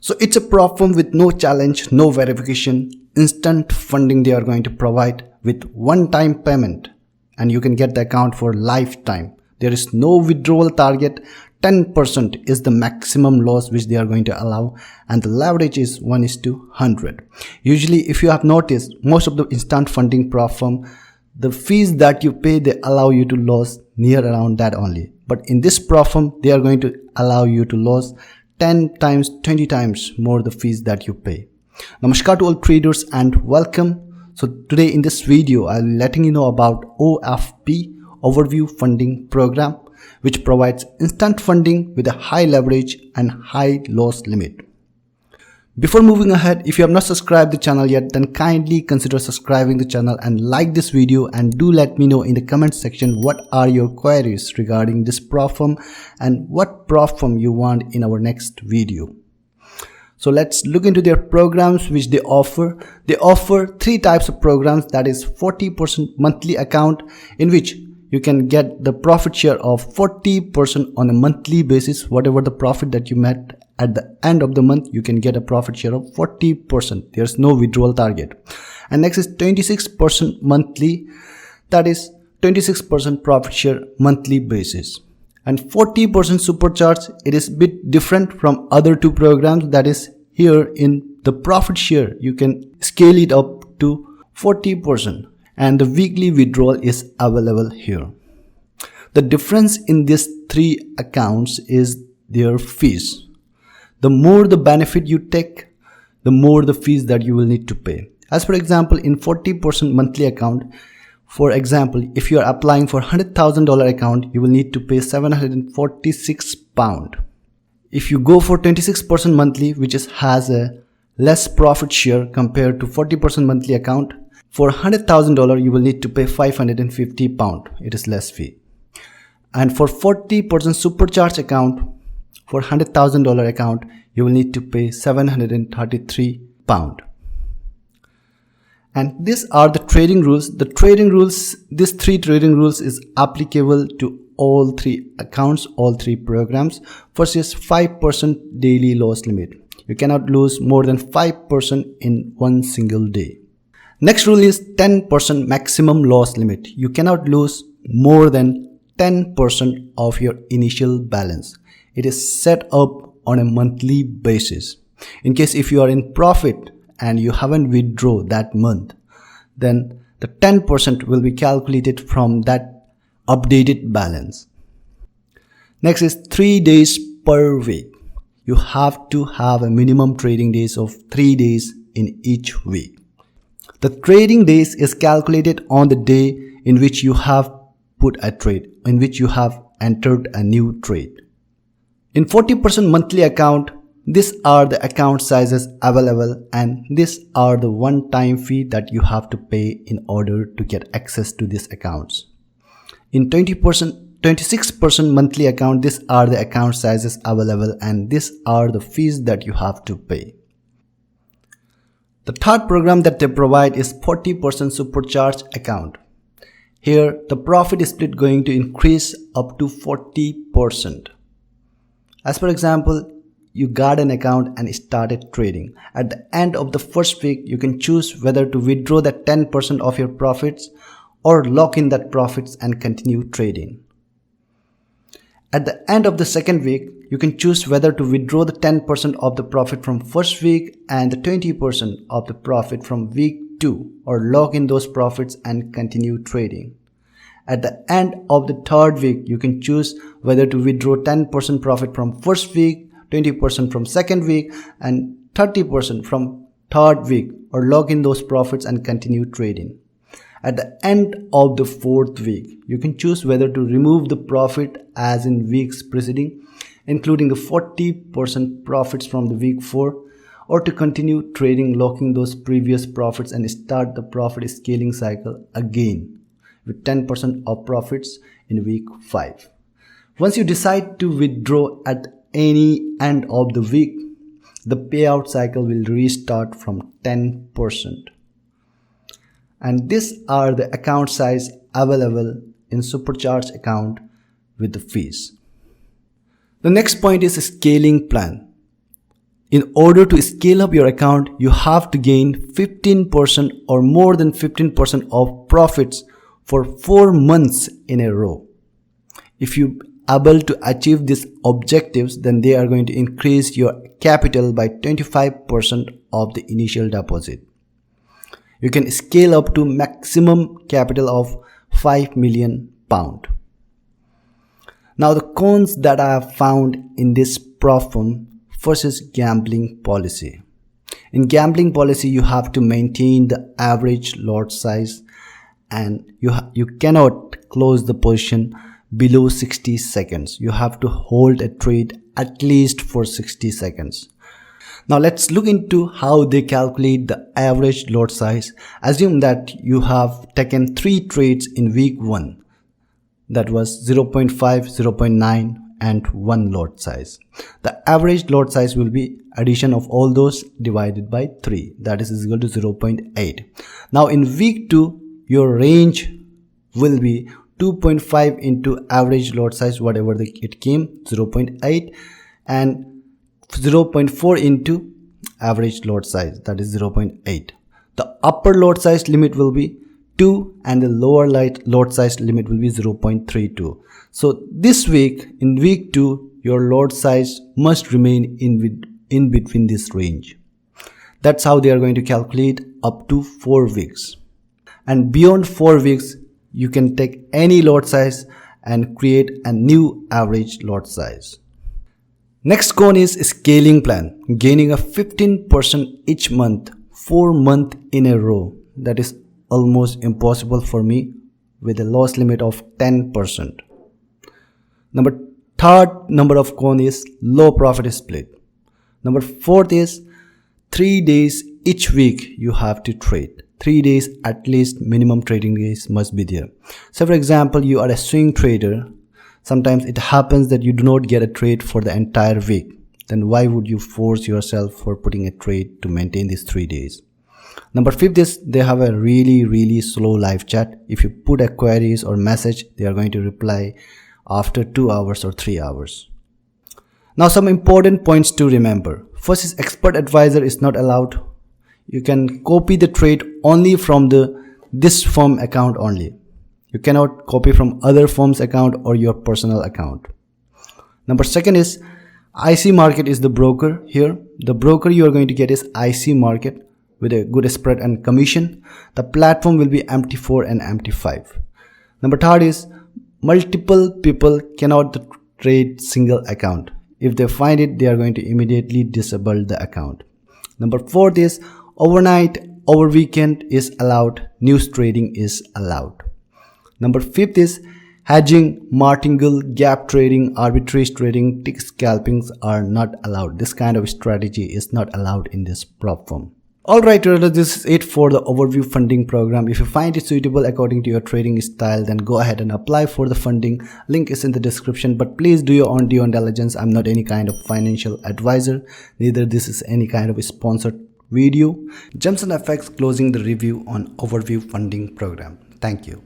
So it's a prop firm with no challenge, no verification, instant funding they are going to provide with one-time payment, and you can get the account for lifetime. There is no withdrawal target. 10% is the maximum loss which they are going to allow, and the leverage is 1:100. Usually, if you have noticed, most of the instant funding prop firm, the fees that you pay, they allow you to lose near around that only. But in this prop firm, they are going to allow you to lose 10 times, 20 times more the fees that you pay. Namaskar to all traders and welcome. So today in this video, I'll be letting you know about OFP Overview Funding Program, which provides instant funding with a high leverage and high loss limit. Before moving ahead, if you have not subscribed the channel yet, then kindly consider subscribing the channel and like this video, and do let me know in the comment section what are your queries regarding this prop firm and what prop firm you want in our next video. So let's look into their programs which they offer. They offer three types of programs, that is 40% monthly account, in which you can get the profit share of 40% on a monthly basis. Whatever the profit that you met at the end of the month, you can get a profit share of 40%. There's no withdrawal target. And next is 26% monthly, that is 26% profit share monthly basis. And 40% supercharge, it is a bit different from other two programs. That is, here in the profit share, you can scale it up to 40%. And the weekly withdrawal is available here. The difference in these three accounts is their fees. The more the benefit you take, the more the fees that you will need to pay. As for example, in 40% monthly account, for example, if you are applying for $100,000 account, you will need to pay £746. If you go for 26% monthly, which has a less profit share compared to 40% monthly account, for $100,000 you will need to pay £550. It is less fee. And for 40% supercharge account, for $100,000 account, you will need to pay £733. And these are the trading rules. The trading rules, these three trading rules is applicable to all three accounts, all three programs. First is 5% daily loss limit. You cannot lose more than 5% in one single day. Next rule is 10% maximum loss limit. You cannot lose more than 10% of your initial balance. It is set up on a monthly basis. In case if you are in profit and you haven't withdrawn that month, then the 10% will be calculated from that updated balance. Next is 3 days per week. You have to have a minimum trading days of 3 days in each week. The trading days is calculated on the day in which you have put a trade, in which you have entered a new trade. In 40% monthly account, these are the account sizes available, and these are the one-time fee that you have to pay in order to get access to these accounts. In 26% monthly account, these are the account sizes available, and these are the fees that you have to pay. The third program that they provide is 40% supercharge account. Here, the profit is split going to increase up to 40%. As for example, you got an account and started trading. At the end of the first week, you can choose whether to withdraw that 10% of your profits or lock in that profits and continue trading. At the end of the second week, you can choose whether to withdraw the 10% of the profit from first week and the 20% of the profit from week 2, or lock in those profits and continue trading. At the end of the third week, you can choose whether to withdraw 10% profit from first week, 20% from second week, and 30% from third week, or lock in those profits and continue trading. At the end of the fourth week, you can choose whether to remove the profit as in weeks preceding, including the 40% profits from the week 4, or to continue trading, locking those previous profits and start the profit scaling cycle again with 10% of profits in week 5. Once you decide to withdraw at any end of the week, the payout cycle will restart from 10%. And these are the account size available in supercharged account with the fees. The next point is a scaling plan. In order to scale up your account, you have to gain 15% or more than 15% of profits for 4 months in a row. If you are able to achieve these objectives, then they are going to increase your capital by 25% of the initial deposit. You can scale up to maximum capital of £5 million. Now the cons that I have found in this Propfirm. First is gambling policy. In gambling policy, you have to maintain the average lot size, and you cannot close the position below 60 seconds. You have to hold a trade at least for 60 seconds. Now let's look into how they calculate the average lot size. Assume that you have taken 3 trades in week 1. That was 0.5, 0.9 and 1 lot size. The average lot size will be addition of all those divided by 3, that is equal to 0.8. Now in week 2, your range will be 2.5 into average lot size, whatever it came, 0.8, and 0.4 into average lot size, that is 0.8. The upper lot size limit will be 2 and the lower lot size limit will be 0.32. So this week, in week 2, your lot size must remain in between this range. That's how they are going to calculate up to 4 weeks. And beyond 4 weeks, you can take any lot size and create a new average lot size. Next con is scaling plan. Gaining a 15% each month, 4 months in a row. That is almost impossible for me with a loss limit of 10%. Third number of con is low profit split. Number 4th is 3 days each week you have to trade. 3 days at least minimum trading days must be there. So for example, you are a swing trader. Sometimes it happens that you do not get a trade for the entire week. Then why would you force yourself for putting a trade to maintain these 3 days? Number 5th is they have a really slow live chat. If you put a queries or message, they are going to reply after 2 hours or 3 hours. Now some important points to remember. First is expert advisor is not allowed. You can copy the trade only from this firm account only. You cannot copy from other firm's account or your personal account. Number 2nd is IC Market is the broker here. The broker you are going to get is IC Market with a good spread and commission. The platform will be MT4 and MT5. Number 3rd is multiple people cannot trade single account. If they find it, they are going to immediately disable the account. Number 4th is overnight, over weekend is allowed. News trading is allowed. Number 5th is hedging, martingale, gap trading, arbitrage trading, tick scalpings are not allowed. This kind of strategy is not allowed in this Propfirm. Alright traders, this is it for the overview funding program. If you find it suitable according to your trading style, then go ahead and apply for the funding. Link is in the description, but please do your own due diligence. I'm not any kind of financial advisor, neither this is any kind of sponsored video. Jamtson FX closing the review on overview funding program. Thank you.